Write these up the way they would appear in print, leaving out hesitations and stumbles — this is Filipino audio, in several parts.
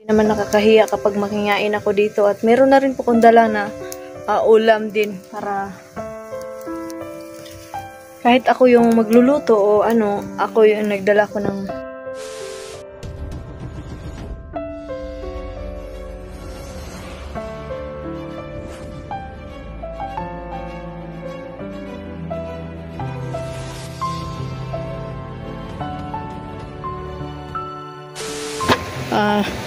Hindi naman nakakahiya kapag makingain ako dito at meron na rin po kong dala na ulam din para kahit ako yung magluluto o ano, ako yung nagdala ko ng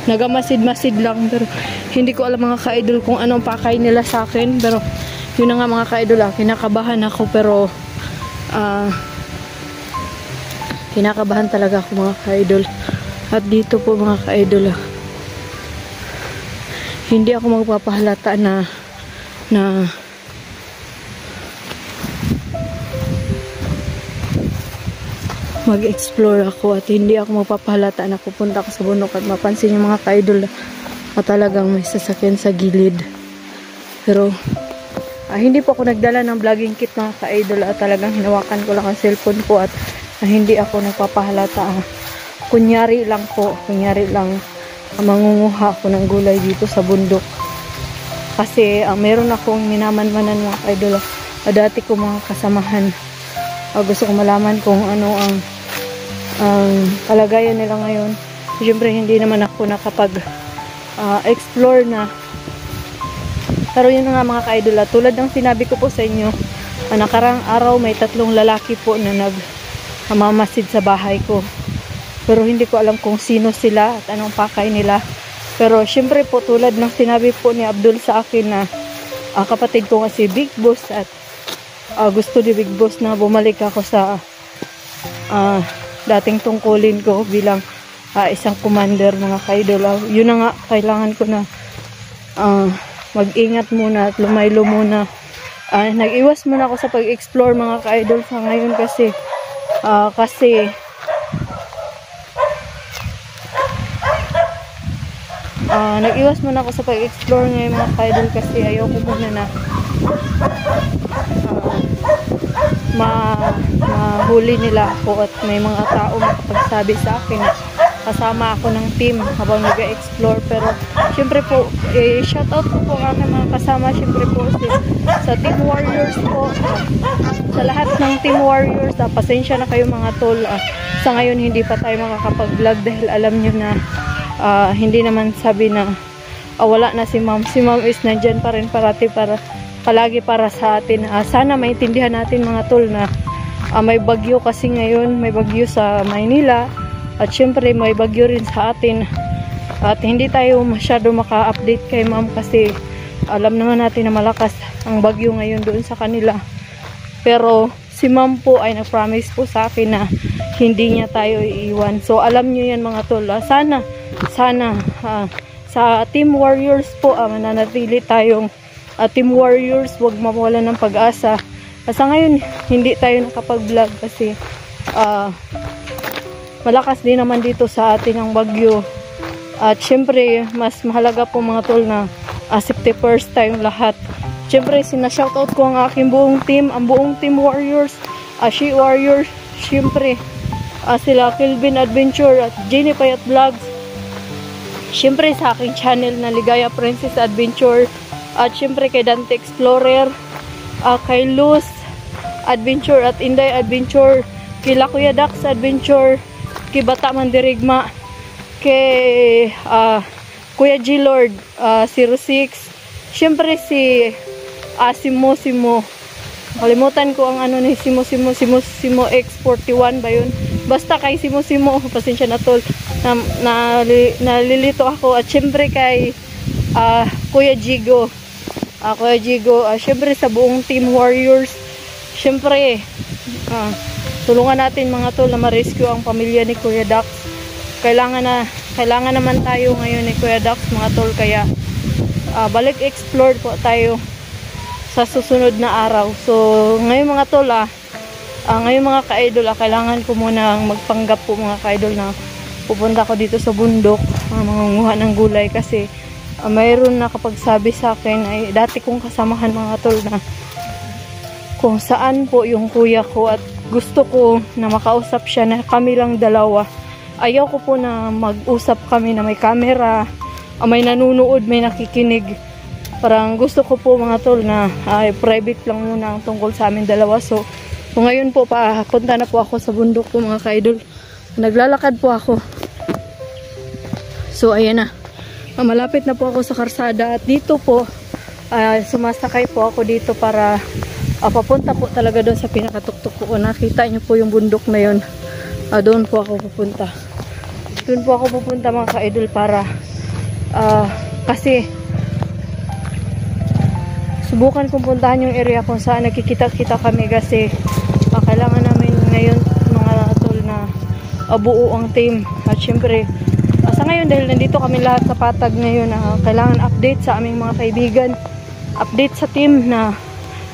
nagamasid-masid lang, pero hindi ko alam mga ka-idol kung anong pakay nila sa akin, pero yun na nga mga ka-idol, kinakabahan ako, pero kinakabahan talaga ako mga ka-idol. At dito po mga ka-idol, hindi ako magpapahalata na mag-explore ako at hindi ako magpapahalata na pupunta ako sa bundok at mapansin yung mga ka-idol na talagang may sasakyan sa gilid. Pero hindi po ako nagdala ng vlogging kit mga ka-idol at talagang hinawakan ko lang ang cellphone ko at hindi ako nagpapahalata. Kunyari lang mangunguha ako ng gulay dito sa bundok. Kasi meron akong minamanmanan mga ka-idol dati ko mga kasamahan. Gusto ko malaman kung ano ang kalagayan nila ngayon. Siyempre hindi naman ako nakapag-explore na. Pero yun nga mga ka-idol, tulad ng sinabi ko po sa inyo, nakarang araw may 3 lalaki po na nagmamasid sa bahay ko. Pero hindi ko alam kung sino sila at anong pakay nila. Pero siyempre po tulad ng sinabi po ni Abdul sa akin na kapatid ko kasi Big Boss at gusto ni Big Boss na bumalik ako sa dating tungkulin ko bilang isang commander mga ka-idol. Yun na nga, kailangan ko na mag-ingat muna at lumaylo muna. Nag-iwas muna ako sa pag-explore mga ka-idol sa ngayon kasi nag-iwas muna ako sa pag-explore ngayon mga ka-idol kasi ayoko muna na mahuli nila ako at may mga tao makapagsabi sa akin na kasama ako ng team habang nag-explore. Pero syempre po shoutout po ang aking mga kasama, syempre po sa Team Warriors po, sa lahat ng Team Warriors. Pasensya na kayo mga tol, sa ngayon hindi pa tayo makakapag-vlog dahil alam nyo na hindi naman sabi na wala na si ma'am. Si ma'am is nandyan pa rin palagi para sa atin. Sana maintindihan natin mga tol na may bagyo kasi ngayon, may bagyo sa Maynila at syempre may bagyo rin sa atin at hindi tayo masyado maka-update kay ma'am kasi alam naman natin na malakas ang bagyo ngayon doon sa kanila. Pero si ma'am po ay nag-promise po sa akin na hindi niya tayo iiwan. So alam nyo yan mga tol, sana sa Team Warriors po mananatili tayong Team Warriors, wag mawala ng pag-asa. Sa ngayon hindi tayo nakapag-vlog kasi malakas din naman dito sa atin ang bagyo. At syempre mas mahalaga po mga tol na safety first time lahat. Syempre sinashoutout ko ang aking buong team, ang buong Team Warriors, She Warriors, syempre sila Kelvin Adventure at Jenny Payat Vlogs. Syempre sa aking channel na Ligaya Princess Adventure. At syempre kay Dante Explorer, kay Luz Adventure at Inday Adventure, kay Kuya Dax Adventure, kay Bata Mandirigma, kay Kuya G Lord 06, syempre si Simo, kalimutan ko ang ano ni Simo X41 ba yun, basta kay Simo, pasensya na tol, nalilito ako. At syempre kay Kuya Jigo, syempre sa buong Team Warriors, syempre tulungan natin mga tol na ma-rescue ang pamilya ni Kuya Dax. Kailangan naman tayo ngayon ni Kuya Dax mga tol, kaya balik explore po tayo sa susunod na araw. So ngayon mga tol ngayon mga ka-idol, kailangan ko muna magpanggap po mga ka-idol na pupunta ko dito sa bundok mangunguha ng gulay kasi mayroon na kapag sabi sa akin ay dati kong kasamahan mga tol na kung saan po yung kuya ko at gusto ko na makausap siya na kami lang dalawa. Ayaw ko po na mag-usap kami na may camera may nanunood, may nakikinig. Parang gusto ko po mga tol na private lang muna ang tungkol sa amin dalawa. So ngayon po papunta na po ako sa bundok po mga ka-idol. Naglalakad po ako. So ayan na. Malapit na po ako sa karsada at dito po sumasakay po ako dito para papunta po talaga doon sa pinakatuktok ko. Nakita nyo po yung bundok na yun. Doon po ako pupunta. Doon po ako pupunta mga ka-idol para kasi subukan kong puntahan yung area kung saan nagkikita-kita kami kasi kailangan namin ngayon mga tol na buo ang team. At syempre sa ngayon dahil nandito kami lahat sa Patag ngayon, kailangan update sa aming mga kaibigan, update sa team na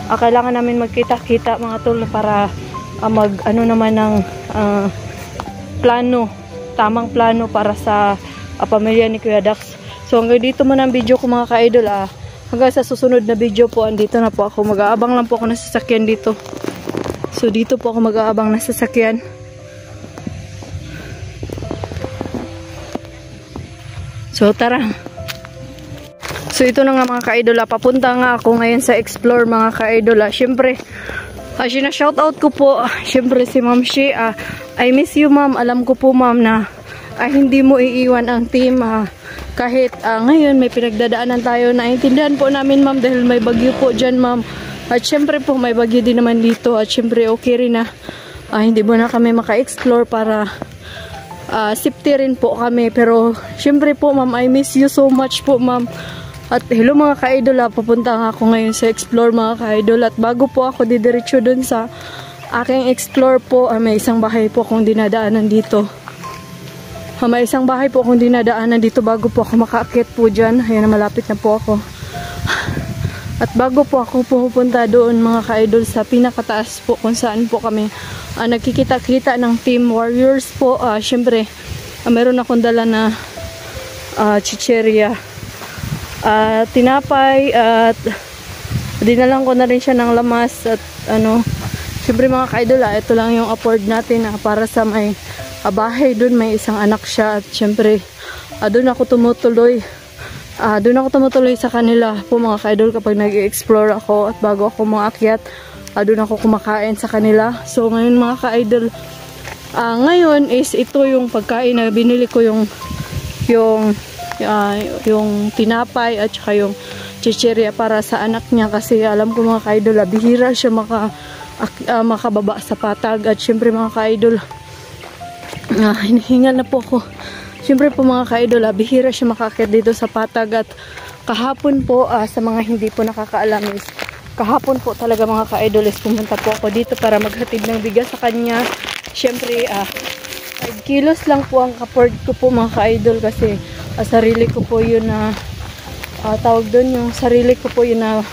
kailangan namin magkita-kita mga tol para mag ano naman ng plano, tamang plano para sa pamilya ni Kuya Dax. So hanggang dito muna ang video ko mga ka-idol. Hanggang sa susunod na video po, andito na po ako. Mag-aabang lang po ako ng sasakyan dito. So dito po ako mag-aabang ng sasakyan. So tara. So ito na nga mga ka-idol. Papunta nga ako ngayon sa Explore mga ka-idol. Siyempre, shoutout ko po. Siyempre si Ma'am Shi. I miss you ma'am. Alam ko po ma'am na hindi mo iiwan ang team. Kahit ngayon may pinagdadaanan tayo. Naintindihan po namin ma'am dahil may bagyo po dyan ma'am. At syempre po may bagyo din naman dito. At syempre okay rin na hindi mo na kami maka-explore para safety rin po kami. Pero syempre po ma'am, I miss you so much po ma'am. At hello mga ka-idol, papunta nga ako ngayon sa Explore mga ka-idol. At bago po ako didiretso dun sa aking Explore po, may isang bahay po akong dinadaanan dito. May isang bahay po akong dinadaanan dito bago po ako makaakyat po dyan. Ayan, malapit na po ako. At bago po ako pupunta doon mga ka-idol sa pinakataas po kung saan po kami nagkikita-kita ng Team Warriors po. Syempre, meron akong dala na chicheria, tinapay, at dinalang ko na rin siya ng lamas. At syempre mga ka-idol, ito lang yung afford natin para sa may bahay doon. May isang anak siya at syempre doon ako tumutuloy. Doon ako tumutuloy sa kanila po mga ka-idol kapag nag-explore ako. At bago ako maakyat, doon ako kumakain sa kanila. So ngayon mga ka-idol, ngayon is ito yung pagkain na binili ko, yung tinapay at saka yung chicheria para sa anak niya. Kasi alam ko mga ka-idol, bihira siya makababa sa Patag. At syempre mga ka-idol, hinihingal na po ako. Syempre po mga ka-idol, bihira siya makakit dito sa Patag. At kahapon po, sa mga hindi po nakakaalam is, kahapon po talaga mga ka-idol is pumunta po ako dito para maghatid ng bigas sa kanya. Syempre 5 kilos lang po ang afford ko po mga ka-idol kasi sarili ko po yun na tawag doon, yung sarili ko po yun na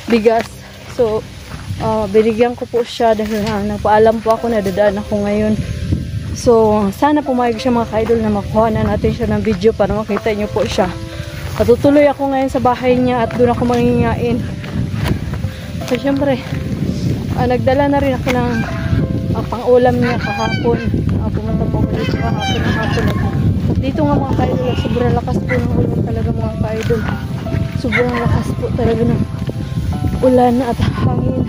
bigas. So binigyan ko po siya dahil nagpaalam po ako na dadaan ako ngayon. So sana pumayag siya mga ka-idol na makuha na natin siya ng video para makita niyo po siya. Patutuloy ako ngayon sa bahay niya at doon ako mangingain. So syempre nagdala na rin ako ng pang-ulam niya kahapon. Pumunta po ako dito kahapon. At dito nga mga ka-idol, sobrang lakas po ng ulan talaga mga ka-idol. Sobrang lakas po talaga ng ulan at hangin.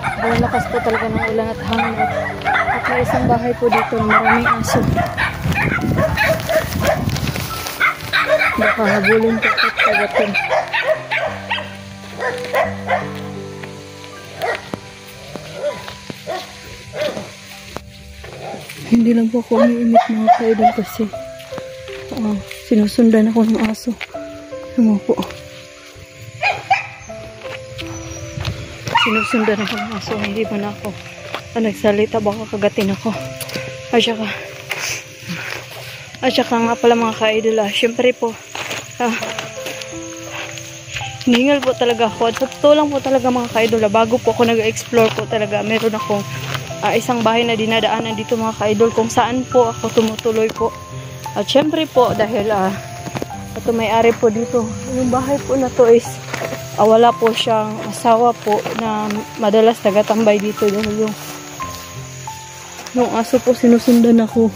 Sobrang lakas po talaga ng ulan at hangin. At may isang bahay po dito na maraming aso. Baka habulin po at kagatin. Hindi lang po ako umiimik mga ka-idol kasi sinusundan ako ng aso. Ano po? Sinusundan ako ng aso. Hindi ba na ako nagsalita, baka kagatin ako. At saka nga pala mga ka-idol, syempre po hiningal po talaga ako. At sa totoo lang po talaga mga ka-idol, bago po ako nag-explore po talaga, meron akong isang bahay na dinadaanan dito mga ka-idol kung saan po ako tumutuloy po. At syempre po dahil ito may-ari po dito, yung bahay po na to is wala po siyang asawa po na madalas tagatambay dito dahil yung aso po sinusundan ako.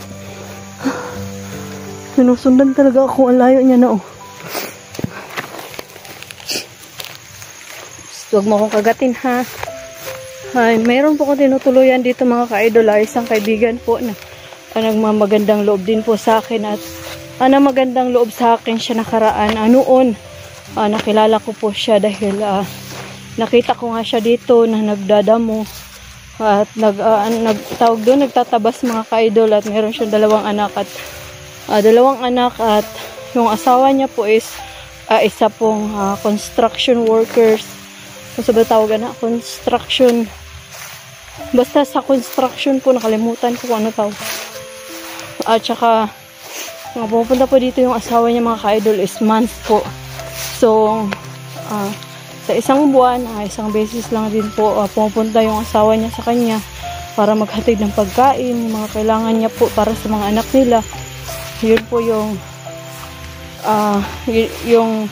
Sinusundan talaga ako. Ang layo niya na oh. Huwag mo akong kagatin ha. Ay, mayroon po akong tinutuluyan dito mga ka-idol. Isang kaibigan po na nagmamagandang loob din po sa akin at magandang loob sa akin siya nakaraan. Noon, nakilala ko po siya dahil nakita ko nga siya dito na nagdadamo at nagtawag doon, nagtatabas mga ka-idol at meron siyang dalawang anak at yung asawa niya po is isa pong construction workers. Kung sabi tawagan na, construction. Basta sa construction po, nakalimutan ko kung ano tawag. At saka, pupunta po dito yung asawa niya mga ka-idol is months po. So, sa isang buwan, isang beses lang din po, pupunta yung asawa niya sa kanya para maghatid ng pagkain, yung mga kailangan niya po para sa mga anak nila. Yun po yung, yung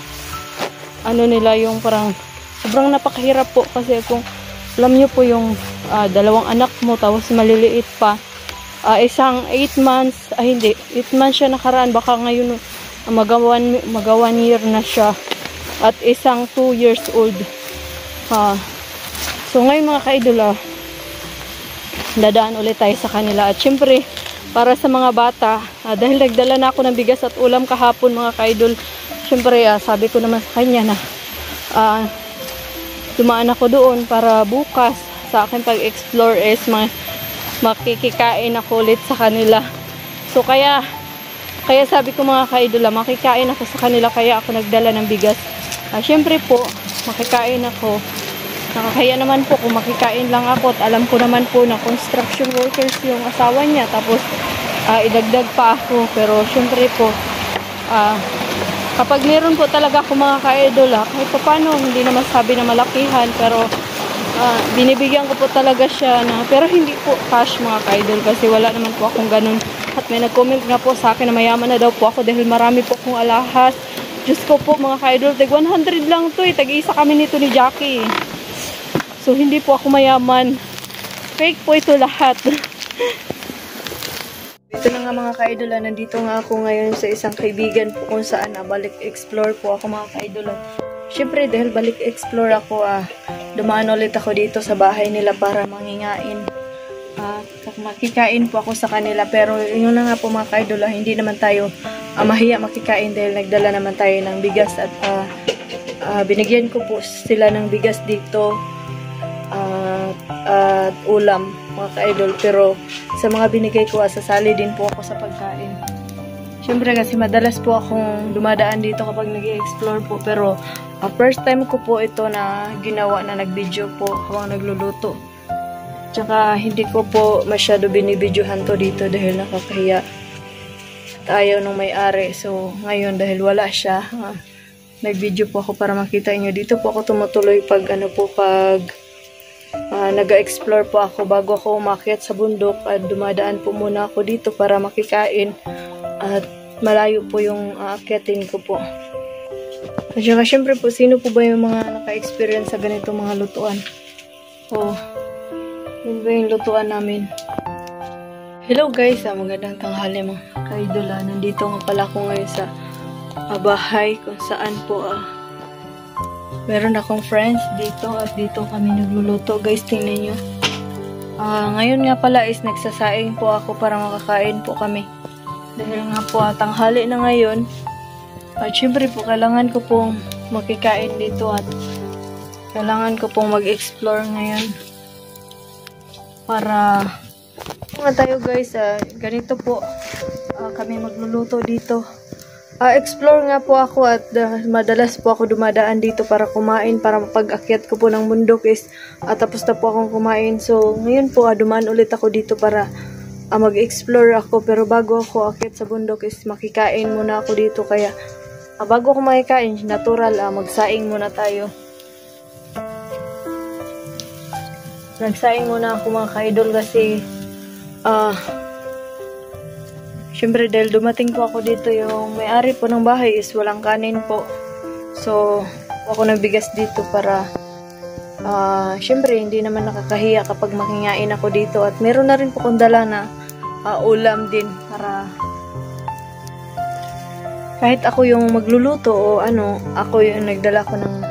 parang, sobrang napakahirap po kasi kung alam niyo po yung dalawang anak mo tapos maliliit pa, isang 8 months, hindi, 8 months siya nakaraan, baka ngayon mag 1 year na siya at isang 2 years old. So ngayon mga ka-idol, dadaan ulit tayo sa kanila at syempre para sa mga bata, dahil nagdala na ako ng bigas at ulam kahapon mga ka-idol, syempre sabi ko naman sa kanya na dumaan ako doon para bukas sa akin pag-explore is makikikain ako ulit sa kanila. So kaya sabi ko mga ka-idol, makikain ako sa kanila kaya ako nagdala ng bigas. Syempre po, makikain ako. Nakakaya naman po kung makikain lang ako at alam ko naman po na construction workers yung asawa niya. Tapos idagdag pa ako. Pero syempre po, kapag meron po talaga ako mga ka-idol, kahit pa paano, hindi naman sabi na malakihan, pero binibigyan ko po talaga siya na, pero hindi po cash mga ka-idol kasi wala naman po akong ganun. At may nag-comment nga po sa akin na mayaman na daw po ako dahil marami po akong alahas. Diyos ko po mga ka-idol, tag 100 lang to tag-isa kami nito ni Jackie. So hindi po ako mayaman. Fake po ito lahat. Ito na nga mga ka-idol, nandito nga ako ngayon sa isang kaibigan po kung saan balik explore po ako mga ka-idol. Siyempre dahil balik explore ako, dumaan ulit ako dito sa bahay nila para mangingain. Makikain po ako sa kanila, pero yun na nga po mga ka-idol, hindi naman tayo mahiya makikain dahil nagdala naman tayo ng bigas at binigyan ko po sila ng bigas dito at ulam mga ka-idol, pero sa mga binigay ko sasali din po ako sa pagkain. Siyempre kasi madalas po akong dumadaan dito kapag nag-i-explore po, pero first time ko po ito na ginawa na nag-video po habang nagluluto. Tsaka hindi ko po masyado binibidyohan to dito dahil nakakahiya at ayaw nung may-ari. So ngayon dahil wala siya, nag-video po ako para makita nyo. Dito po ako tumutuloy pag nag-explore po ako bago ako umakyat sa bundok, at dumadaan po muna ako dito para makikain at malayo po yung aakyatin ko po. At saka syempre po, sino po ba yung mga naka-experience sa ganitong mga lutuan? Yun ba yung lutuan namin? Hello guys, magandang tanghali mga ka-idol. Nandito nga pala ako ngayon sa bahay kung saan po meron akong friends dito at dito kami nagluluto. Guys, tingnan nyo. Ngayon nga pala is nagsasaing po ako para makakain po kami. Dahil nga po tanghali na ngayon. At syempre po kailangan ko pong makikain dito at kailangan ko pong mag-explore ngayon. Para nga tayo guys, ganito po kami magluluto dito. Explore nga po ako at madalas po ako dumadaan dito para kumain, para mapag-akyat ko po ng bundok is tapos na po akong kumain. So ngayon po dumaan ulit ako dito para mag-explore ako, pero bago ako akyat sa bundok is makikain muna ako dito. Kaya bago ako makikain, natural magsaing muna tayo. Nagsaing muna ako mga ka-idol kasi syempre dahil dumating po ako dito, yung may-ari po ng bahay is walang kanin po. So ako nagbigas dito para syempre hindi naman nakakahiya kapag makingain ako dito. At meron na rin po kong dala na ulam din para Kahit ako yung magluluto o ano, ako yung nagdala ko ng